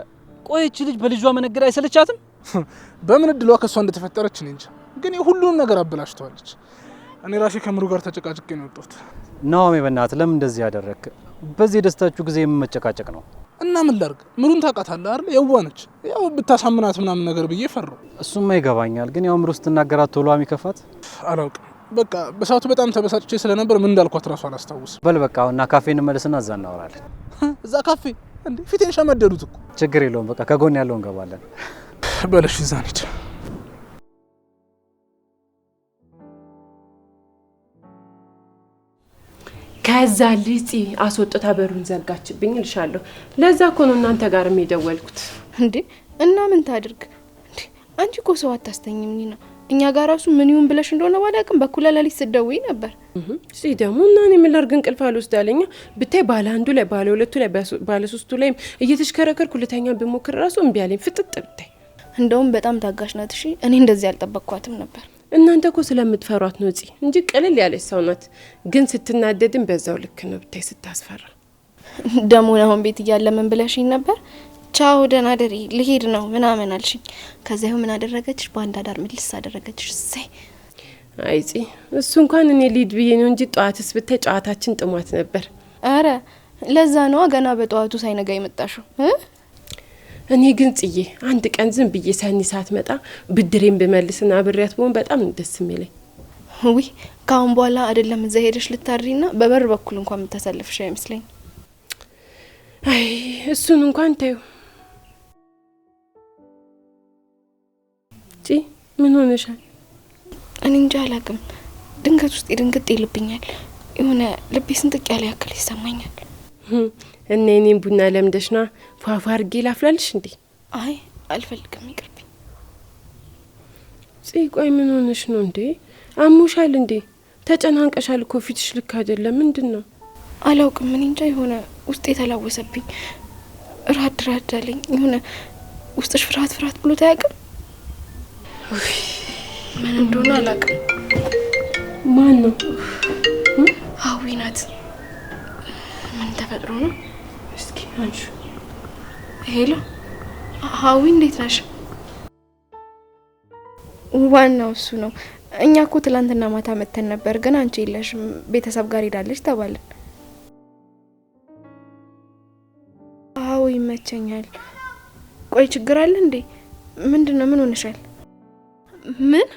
ቆይ እቺ ልጅ በልጇ መነገር አይሰለቻትም? በምን እድሏ ከሷ እንደተፈጠረች እኔ እንጃ፣ ግን ሁሉንም ነገር አበላሽተዋለች። እኔ ራሴ ከምሩ ጋር ተጨቃጭቄ ነው የወጣሁት። ናኦሚ በእናትህ ለምን እንደዚህ ያደረክ? በዚህ የደስታችሁ ጊዜ የምመጨቃጨቅ ነው። እና ምን ላድርግ? ምሩን ታውቃታለህ አይደል? የዋነች። ያው ብታሳምናት ምናምን ነገር ብዬ ፈራሁ። እሱማ ይገባኛል፣ ግን ያው ምሩ ስትናገራት ቶሎ የሚከፋት አላውቅም። በቃ በሰዓቱ በጣም ተበሳጭቼ ስለነበር ምን እንዳልኳት ራሱ አላስታውስም። በል በቃ እና ካፌ እንመለስና እዛ እናወራለን። እዛ ካፌ እንዴ? ፊቴን ሸመደዱት እኮ። ችግር የለውም፣ በቃ ከጎን ያለው እንገባለን። በለሽ እዛ እንሂድ። ከዛ ልጽ አስወጥታ በሩን ዘጋችብኝ እልሻለሁ። ለዛ እኮ ነው እናንተ ጋር የደወልኩት። እንዴ እና ምን ታድርግ እንዴ? አንቺ እኮ ሰው አታስተኝም ኒና። እኛ ጋር ራሱ ምን ይሁን ብለሽ እንደሆነ ባላቅም በኩል ለሊት ስትደውይ ነበር። እሺ ደግሞ እና እኔ ምን ላድርግ? እንቅልፍ አልወስዳለኝ። ብታይ ባለ አንዱ ላይ ባለ ሁለቱ ላይ ባለ ሶስቱ ላይ እየተሽከረከርኩ ልተኛ ብሞክር ራሱ እምቢ አለኝ ፍጥጥ ብታይ። እንደውም በጣም ታጋሽ ናት። እሺ እኔ እንደዚህ አልጠበቅኳትም ነበር። እናንተ እኮ ስለምትፈሯት ነው እንጂ ቅልል ያለች ሰው ናት። ግን ስትናደድም በዛው ልክ ነው ብታይ ስታስፈራ። ደሞ አሁን ቤት እያለ ምን ብለሽኝ ነበር? ቻው ደህና ደሪ ልሄድ ነው ምናምን አልሽኝ። ከዛው ምን አደረገችሽ? በአንድ አዳር ምልስ አደረገችሽ። እሰይ አይጺ እሱ እንኳን እኔ ሊድ ብዬ ነው እንጂ ጧትስ ብታይ ጨዋታችን ጥሟት ነበር። አረ ለዛ ነው ገና በጧቱ ሳይነጋ የመጣሽው። እኔ ግን ጽዬ አንድ ቀን ዝም ብዬ ሰኒ ሳትመጣ ብድሬን ብመልስና ብሬያት ብሆን በጣም ደስ የሚለኝ። ውይ ካሁን በኋላ አይደለም እዛ ሄደሽ ልታድሪና በበር በኩል እንኳን የምታሳልፍሽ አይመስለኝ። አይ እሱን እንኳን ታዩ። ጂ ምን ሆነሻል? እኔ እንጃ አላቅም። ድንገት ውስጥ ድንገት ይልብኛል። የሆነ ልቤ ስንጥቅ ያለ ያክል ይሰማኛል። እና እኔን ቡና ለምደሽና ፏፏ አድርጌ ላፍላልሽ እንዴ? አይ አልፈልግም፣ ይቅርብኝ። ጽይ ቆይ ምን ሆነሽ ነው እንዴ? አሞሻል እንዴ? ተጨናንቀሻል እኮ ፊትሽ ልክ አይደለም። ምንድነው? አላውቅም። ምን እንጃ የሆነ ውስጥ የተላወሰብኝ ራድ አለኝ። የሆነ ውስጥሽ ፍርሃት ብሎ ታያቅም። ምን እንደሆነ አላውቅም። ማን ነው? ሀዊ ናት። ምን ተፈጥሮ ነው? እስኪ አንቺ ሄሎ ሀዊ እንዴት ነሽ? ዋናው እሱ ነው። እኛ እኮ ትላንትና ማታ መተን ነበር፣ ግን አንቺ የለሽም። ቤተሰብ ጋር ሄዳለች ተባልን። አዎ ይመቸኛል። ቆይ ችግር አለ እንዴ? ምንድነው? ምን ሆነሻል? ምን?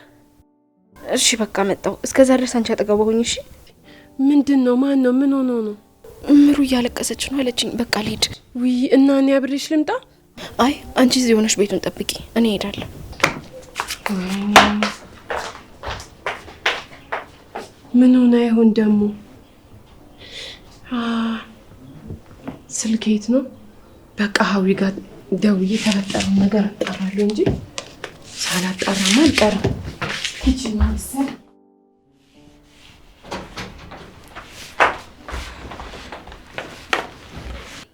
እሺ በቃ መጣው። እስከዛ ድረስ አንቺ አጠገቧ ሆኚ። እሺ ምንድነው? ማን ነው? ምን ሆኖ ነው? ምሩ እያለቀሰች ነው አለችኝ። በቃ ልሂድ። ውይ እና እኔ አብሬሽ ልምጣ? አይ አንቺ እዚህ ሆነሽ ቤቱን ጠብቂ፣ እኔ እሄዳለሁ። ምን ሆነ ይሆን ደግሞ? ስልኬት ነው። በቃ ሀዊ ጋር ደውዬ የተፈጠረው ነገር አጣራለሁ እንጂ ሳላጣራማ አልቀርም። ይቺማ መሰለ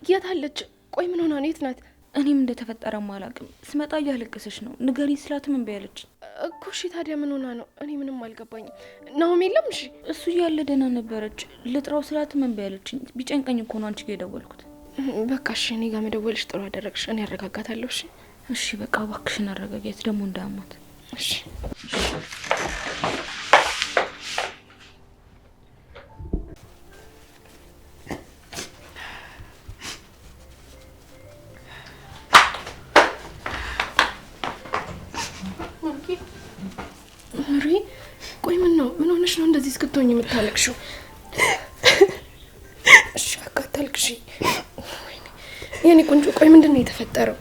የት አለች? ቆይ ምን ሆና ነው? የት ናት? እኔም እንደተፈጠረም አላውቅም። ስመጣ እያለቀሰች ነው። ንገሪ ስላትም እምቢ አለች እኮ። እሺ ታዲያ ምን ሆና ነው? እኔ ምንም አልገባኝም። ናሆም የለም? እሺ እሱ እያለ ደህና ነበረች። ልጥራው ስላትም እምቢ አለችኝ። ቢጨንቀኝ እኮ ነው አንቺ ጋር የደወልኩት። በቃ እሺ፣ እኔ ጋር መደወልሽ ጥሩ አደረግሽ። እኔ አረጋጋታለሁ። እሺ እሺ፣ በቃ እባክሽን አረጋጊያት፣ ደግሞ እንዳያማት። እሺ ምሪ፣ ቆይ ምን ነው? ምን ሆነሽ ነው እንደዚህ እስክትሆኝ የምታለቅሽው? እሺ በቃ አታልቅሽ የኔ ቆንጆ። ቆይ ምንድን ነው የተፈጠረው?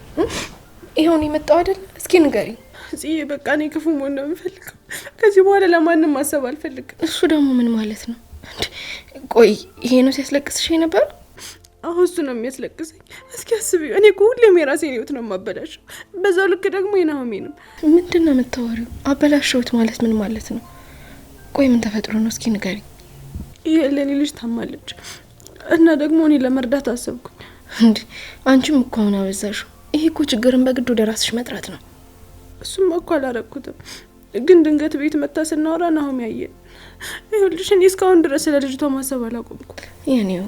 ይሄውን የመጣው አይደል? እስኪ ንገሪ። ጽዬ በቃ እኔ ክፉ መሆን ነው የምፈልገው። ከዚህ በኋላ ለማንም ማሰብ አልፈልግም። እሱ ደግሞ ምን ማለት ነው? ቆይ ይሄ ነው ሲያስለቅስሽ ነበር? አሁን እሱ ነው የሚያስለቅሰኝ። እስኪ አስቢው። እኔ እኮ ሁሌም የራሴን ህይወት ነው የማበላሸው፣ በዛው ልክ ደግሞ የናሆሜንም። ምንድን ነው የምታወሪው? አበላሸሁት ማለት ምን ማለት ነው? ቆይ ምን ተፈጥሮ ነው? እስኪ ንገሪ። የለኔ ልጅ ታማለች እና ደግሞ እኔ ለመርዳት አሰብኩኝ። እንዴ አንቺም እኮ አሁን አበዛሽው። ይሄ እኮ ችግርን በግድ ወደ ራስሽ መጥራት ነው። እሱም እኮ አላረኩትም፣ ግን ድንገት ቤት መታ ስናወራ ናሆም ያየ። ይኸውልሽ እኔ እስካሁን ድረስ ስለ ልጅቷ ማሰብ አላቆምኩ። የኔዋ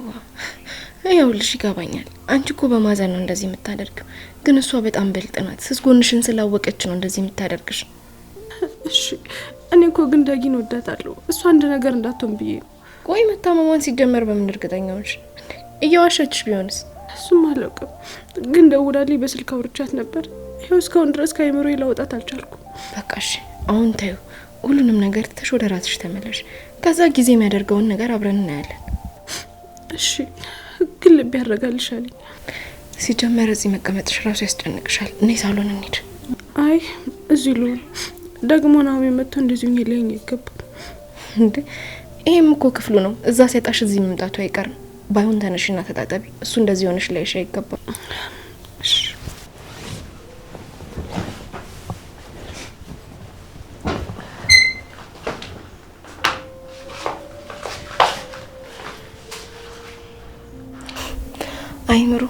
ይኸውልሽ ይገባኛል። አንቺ እኮ በማዘን ነው እንደዚህ የምታደርጊው፣ ግን እሷ በጣም ብልጥ ናት። ስስጎንሽን ስላወቀች ነው እንደዚህ የምታደርግሽ። እሺ እኔ እኮ ግን ዳጊን ወዳታለሁ። እሷ አንድ ነገር እንዳትሆን ብዬ ነው። ቆይ መታመሟን ሲጀመር በምን እርግጠኛ ነሽ? እየዋሸችሽ ቢሆንስ? እሱም አላውቅም፣ ግን ደውላልኝ በስልክ አውርቻት ነበር። ይኸው እስካሁን ድረስ ከአይምሮዬ ላውጣት አልቻልኩም። በቃ እሺ አሁን ተይው፣ ሁሉንም ነገር ትተሽ ወደ ራስሽ ተመለሽ። ከዛ ጊዜ የሚያደርገውን ነገር አብረን እናያለን። እሺ ግን ልብ ያረጋልሻለኝ። ሲጀመር እዚህ መቀመጥሽ ራሱ ያስጨንቅሻል። እኔ ሳሎን እንሂድ። አይ እዚህ ልሁን። ደግሞ ናሆም መጥቶ እንደዚሁ ይለኝ ይገባል እንዴ? ይሄም እኮ ክፍሉ ነው። እዛ ሲያጣሽ እዚህ መምጣቱ አይቀርም። ባይሆን ተነሽና ተጣጣቢ። እሱ እንደዚህ ሆነሽ ላይሽ አይገባም። እሺ አይምሩ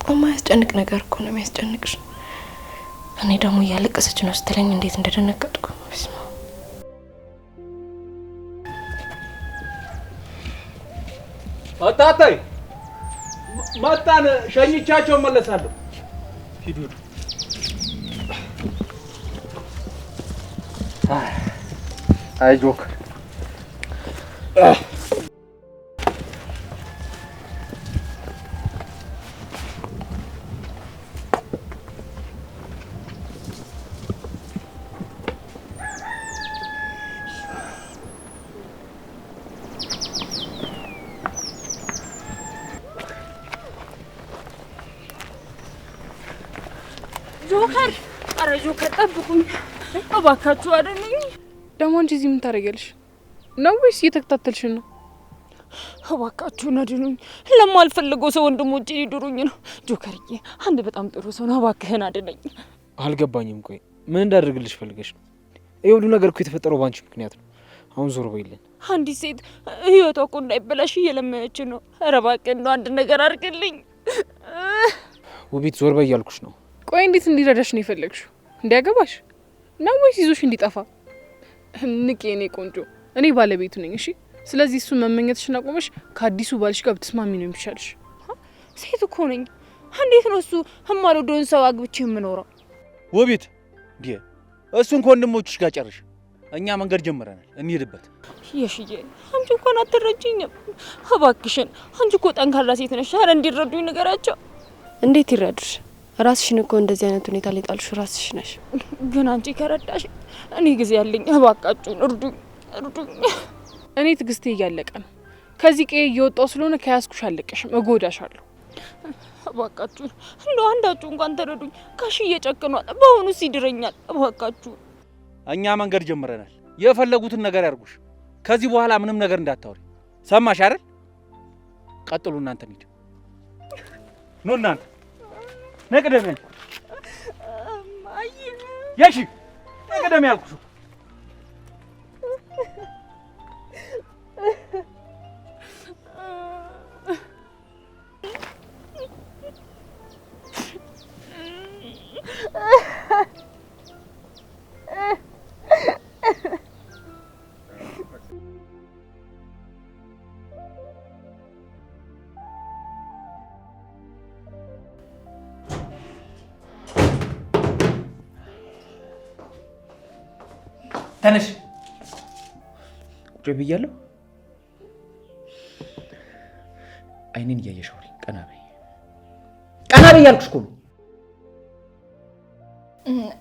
የማያስጨንቅ ነገር እኮ ነው የሚያስጨንቅሽ። እኔ ደግሞ እያለቀሰች ነው ስትለኝ እንዴት እንደደነገጥኩ። አታታይ መጣን፣ ሸኝቻቸው መለሳለሁ። ሂዱ። አይ ጆክ ጆከር፣ አረ ጆከር ጠብቁኝ እባካችሁ። አይደለኝ ደግሞ አንቺ እዚህ ምን ታደርጊያለሽ ነው? ወይስ እየተከታተልሽን ነው? እባካችሁን አድኑኝ። ለማልፈልገው ሰው ወንድሞቼ ሊድሩኝ ነው። ጆከርዬ አንድ በጣም ጥሩ ሰው ነው፣ እባክህን አድነኝ። አልገባኝም። ቆይ ምን እንዳደርግልሽ ፈልገሽ ነው? ይሄ ሁሉ ነገር እኮ የተፈጠረው ባንቺ ምክንያት ነው። አሁን ዞር በይልን። አንዲት ሴት ህይወቷ እኮ እንዳይበላሽ እየለመነች ነው። ኧረ እባክህ እንደው አንድ ነገር አድርግልኝ። ውቢት ዞር በይ እያልኩሽ ነው። ቆይ እንዴት እንዲረዳሽ ነው የፈለግሽው? እንዲያገባሽ ነው ወይስ ይዞሽ እንዲጠፋ? ንቄ እኔ ቆንጆ፣ እኔ ባለቤቱ ነኝ። እሺ፣ ስለዚህ እሱ መመኘትሽን አቆመሽ ከአዲሱ ባልሽ ጋር ብትስማሚ ነው የሚሻልሽ። ሴት እኮ ነኝ። እንዴት ነው እሱ የማልወደውን ሰው አግብቼ የምኖረው? ውቢት እንዴ፣ እሱን ከወንድሞችሽ ጋር ጨርሽ። እኛ መንገድ ጀምረናል፣ እንሄድበት። የሽዬ አንቺ እንኳን አትረጂኝም። እባክሽን፣ አንቺ እኮ ጠንካራ ሴት ነሽ። ኧረ እንዲረዱኝ ንገራቸው። እንዴት ይረዱሽ? ራስሽን እኮ እንደዚህ አይነት ሁኔታ ላይ ጣልሽ ራስሽ ነሽ። ግን አንቺ ከረዳሽ እኔ ጊዜ ያለኝ። እባካችሁን እርዱኝ፣ እርዱኝ። እኔ ትዕግስቴ እያለቀ ነው። ከዚህ ቀዬ እየወጣሁ ስለሆነ ከያዝኩሽ አለቀሽም፣ እጎዳሻለሁ። እባካችሁን እንደው አንዳችሁ እንኳን ተረዱኝ። ካሽ እየጨክኗል፣ በአሁኑስ ይድረኛል። እባካችሁን። እኛ መንገድ ጀምረናል። የፈለጉትን ነገር ያርጉሽ። ከዚህ በኋላ ምንም ነገር እንዳታወሪ። ሰማሽ አይደል? ቀጥሉ። እናንተ ሂድ። ኑ እናንተ ነቅደኝ። አይ ያሺ ቀደም ያልኩሽ ተነሽ። ቁጭ ብያለሁ። አይኔን እያየሽ አውሪ። ቀና በይ፣ ቀና በይ ያልኩሽ እኮ ነው።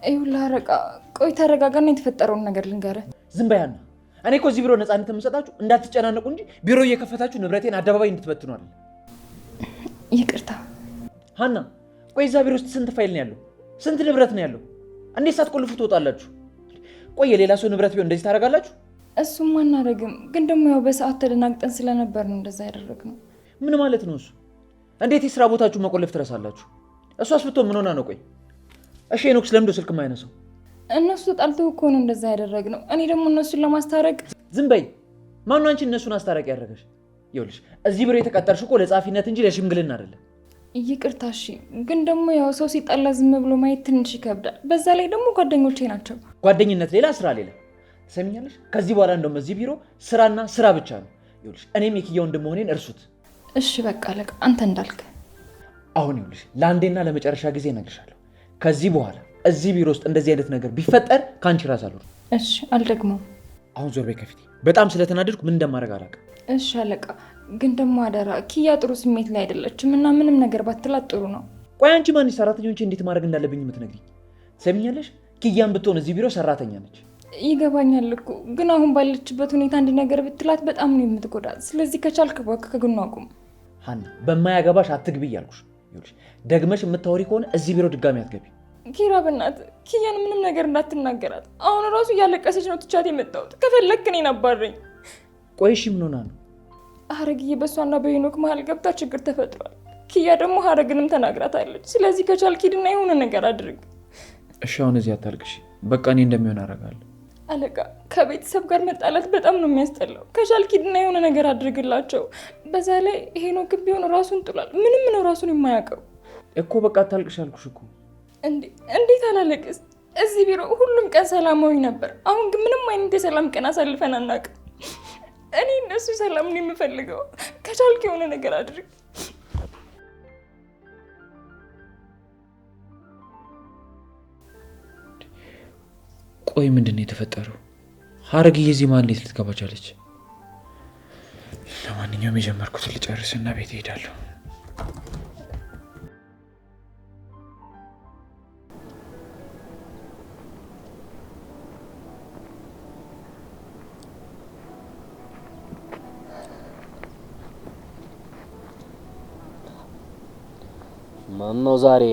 ይኸውልህ አረቃ፣ ቆይ ተረጋጋና የተፈጠረውን ነገር ልንገርህ። ዝም በይ ሀና። እኔ እኮ እዚህ ቢሮ ነፃነት የምሰጣችሁ እንዳትጨናነቁ እንጂ ቢሮ እየከፈታችሁ ንብረቴን አደባባይ እንድትበትኑ አይደል። ይቅርታ ሀና። ቆይ እዛ ቢሮ ውስጥ ስንት ፋይል ነው ያለው? ስንት ንብረት ነው ያለው? እንዴት ሳትቆልፉ ትወጣላችሁ? ቆይ የሌላ ሰው ንብረት ቢሆን እንደዚህ ታደርጋላችሁ? እሱም አናደርግም፣ ግን ደግሞ ያው በሰዓት ተደናግጠን ስለነበር ነው እንደዛ ያደረግነው። ምን ማለት ነው እሱ? እንዴት የስራ ቦታችሁ መቆለፍ ትረሳላችሁ? እሷስ ብትሆን ምን ሆና ነው? ቆይ እሺ ሄኖክስ ለምዶ ስልክ የማይነሳው? እነሱ ተጣልተው እኮ ነው እንደዛ ያደረግነው። እኔ ደግሞ እነሱን ለማስታረቅ። ዝም በይ። ማን ነው አንቺ እነሱን አስታራቂ ያደረገሽ? ይኸውልሽ እዚህ ቢሮ የተቀጠርሽ እኮ ለጻፊነት እንጂ ለሽምግልና አይደለም። ይቅርታ እሺ፣ ግን ደግሞ ያው ሰው ሲጣላ ዝም ብሎ ማየት ትንሽ ይከብዳል። በዛ ላይ ደግሞ ጓደኞቼ ናቸው። ጓደኝነት ሌላ፣ ስራ ሌላ። ትሰሚኛለሽ? ከዚህ በኋላ እንደውም እዚህ ቢሮ ስራና ስራ ብቻ ነው። ይኸውልሽ እኔም የኪያ ወንድም መሆኔን እርሱት። እሺ በቃ አለቃ፣ አንተ እንዳልክ። አሁን ይኸውልሽ ለአንዴና ለመጨረሻ ጊዜ እነግርሻለሁ፣ ከዚህ በኋላ እዚህ ቢሮ ውስጥ እንደዚህ አይነት ነገር ቢፈጠር ከአንቺ ራስ አልወር። እሺ አልደግመውም። አሁን ዞር በይ ከፊቴ። በጣም ስለተናደድኩ ምን እንደማደርግ አላውቅም። እሺ አለቃ፣ ግን ደግሞ አደራ ኪያ ጥሩ ስሜት ላይ አይደለችም እና ምንም ነገር ባትላት ጥሩ ነው። ቆይ አንቺ ማንሽ ሰራተኞቼ እንዴት ማድረግ እንዳለብኝ የምትነግሪኝ? ትሰሚኛለሽ? ኪያም ብትሆን እዚህ ቢሮ ሰራተኛ ነች። ይገባኛል እኮ፣ ግን አሁን ባለችበት ሁኔታ አንድ ነገር ብትላት በጣም ነው የምትጎዳት። ስለዚህ ከቻልክ እባክህ ከጎኗ አቁም። ሀና በማያገባሽ አትግቢ እያልኩሽ። ይኸውልሽ ደግመሽ የምታወሪ ከሆነ እዚህ ቢሮ ድጋሚ አትገቢ። ኪራ በእናትህ ኪያን ምንም ነገር እንዳትናገራት። አሁን ራሱ እያለቀሰች ነው ትቻት የመጣሁት። ከፈለክ እኔን አባረኝ። ቆይ እሺ ምን ሆና ነው? ሀረግዬ በእሷና በሄኖክ መሀል ገብታ ችግር ተፈጥሯል። ኪያ ደግሞ ሀረግንም ተናግራታለች። ስለዚህ ከቻልክ ሂድና የሆነ ነገር አድርግ። እሺ አሁን እዚህ አታልቅሽ። በቃ እኔ እንደሚሆን አደርጋለሁ። አለቃ ከቤተሰብ ጋር መጣላት በጣም ነው የሚያስጠላው። ከቻልክ ሂድና የሆነ ነገር አድርግላቸው። በዛ ላይ ሄኖክ ቢሆን ራሱን ጥሏል። ምንም ነው ራሱን የማያውቀው እኮ። በቃ አታልቅሽ አልኩሽ እኮ። እንዴት አላለቅስ? እዚህ ቢሮ ሁሉም ቀን ሰላማዊ ነበር። አሁን ግን ምንም አይነት የሰላም ቀን አሳልፈን አናውቅም። እኔ እነሱ ሰላም ነው የምፈልገው። ከቻልክ የሆነ ነገር አድርግ። ቆይ ምንድን ነው የተፈጠረው? ሀረግዬ እዚህ ማን እንዴት ልትገባ ቻለች? ለማንኛውም የጀመርኩትን ልጨርስና ቤት እሄዳለሁ። ማነው ዛሬ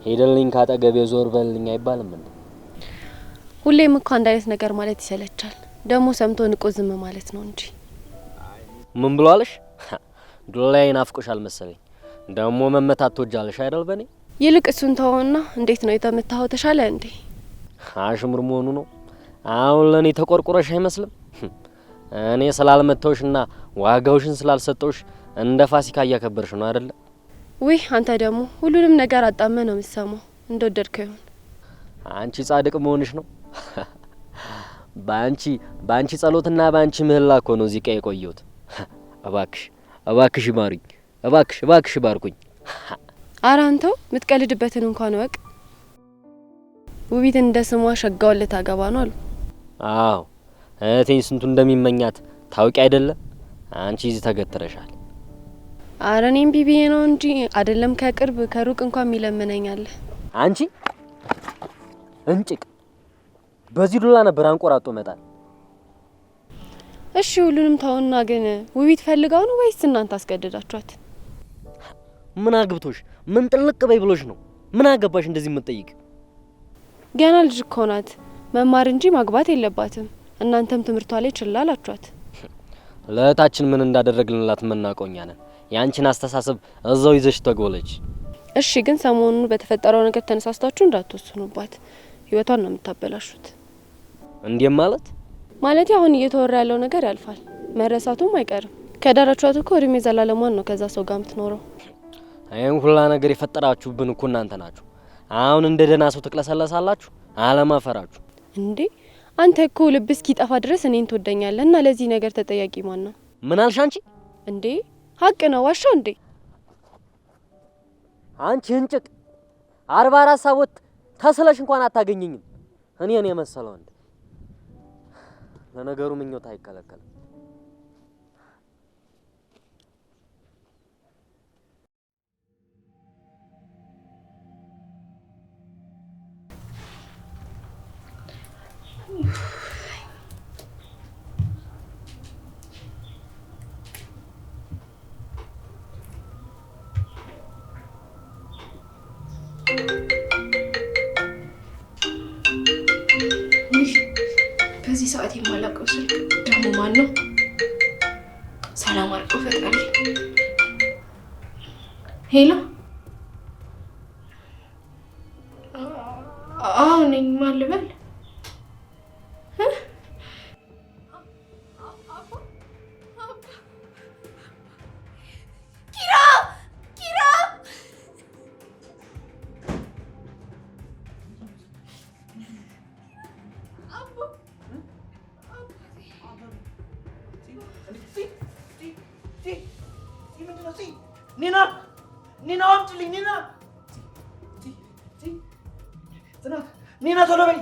ሄደልኝ ካጠገቤ ዞር በልኝ አይባልም እንዴ? ሁሌም እኮ አንድ አይነት ነገር ማለት ይሰለቻል። ደግሞ ሰምቶ ንቆ ዝም ማለት ነው እንጂ። ምን ብሏልሽ? ዱላዬን ናፍቆሻል መሰለኝ። ደግሞ መመታት ትወጃለሽ አይደል? በኔ ይልቅ እሱን ተወውና እንዴት ነው የተመታኸው? ተሻለ እንዴ? አሽሙር መሆኑ ነው። አሁን ለኔ ተቆርቁረሽ አይመስልም? እኔ ስላልመታውሽና ዋጋውሽን ስላልሰጠውሽ እንደ ፋሲካ እያከበርሽ ነው አይደል? ውይ አንተ ደግሞ ሁሉንም ነገር አጣመ ነው የምትሰማው። እንደወደድከው ይሁን። አንቺ ጻድቅ መሆንሽ ነው። ባንቺ ጸሎትና ባንቺ ምህላ እኮ ነው እዚህ ቀይ የቆየሁት። እባክሽ ማሩኝ፣ እባክሽ ባርኩኝ። ኧረ አንተው የምትቀልድበትን እንኳን ወቅ። ውቢትን እንደ ስሟ ሸጋውን ልታገባ ነው አሉ። አዎ እህቴን ስንቱ እንደሚመኛት ታውቂ አይደለ? አንቺ እዚህ ተገትረሻል። ኧረ እኔም ቢቢዬ ነው እንጂ አይደለም ከቅርብ ከሩቅ እንኳን የሚለምነኛል። አንቺ እንጭቅ በዚህ ዱላ ነበር አንቆራጦ መጣል። እሺ ሁሉንም ተውና ግን ውቢት ፈልጋው ነው ወይስ እናንተ አስገድዳችኋት? ምን አግብቶሽ ምን ጥልቅ በይ ብሎሽ ነው? ምን አገባሽ እንደዚህ የምትጠይቅ? ገና ልጅ እኮ ናት፣ መማር እንጂ ማግባት የለባትም። እናንተም ትምህርቷ ላይ ችላ አላችኋት። ለእህታችን ምን እንዳደረግልንላት መናቆኛ ነን። ያንቺን አስተሳሰብ እዛው ይዘሽ ተጎለች። እሺ ግን ሰሞኑን በተፈጠረው ነገር ተነሳስታችሁ እንዳትወስኑባት። ህይወቷን ነው የምታበላሹት። እንዴም ማለት አሁን እየተወራ ያለው ነገር ያልፋል፣ መረሳቱም አይቀርም። ከዳራቿት እኮ እድሜ ዘላለሟን ነው ከዛ ሰው ጋር የምትኖረው። አይን ሁላ ነገር የፈጠራችሁብን እኮ እናንተ ናችሁ። አሁን እንደ ደህና ሰው ትቅለሰለሳላችሁ አለማፈራችሁ እንዴ? አንተ እኮ ልብ እስኪጠፋ ድረስ እኔን ትወደኛለህ እና ለዚህ ነገር ተጠያቂ ማን ነው? ምን አልሽ አንቺ? እንዴ ሀቅ ነው ዋሻው እንዴ? አንቺ እንጭቅ 44 ሰዓት ተስለሽ እንኳን አታገኘኝም። እኔን የመሰለው እንዴ? ለነገሩ ምኞት አይከለከልም። በዚህ ሰዓት የማላውቀው ስልክ ደግሞ ማን ነው? ሰላም አርቆ ፈጣሪ። ሄሎ፣ አዎ ነኝ። ማን ልበል? ኒና ቶሎ በይ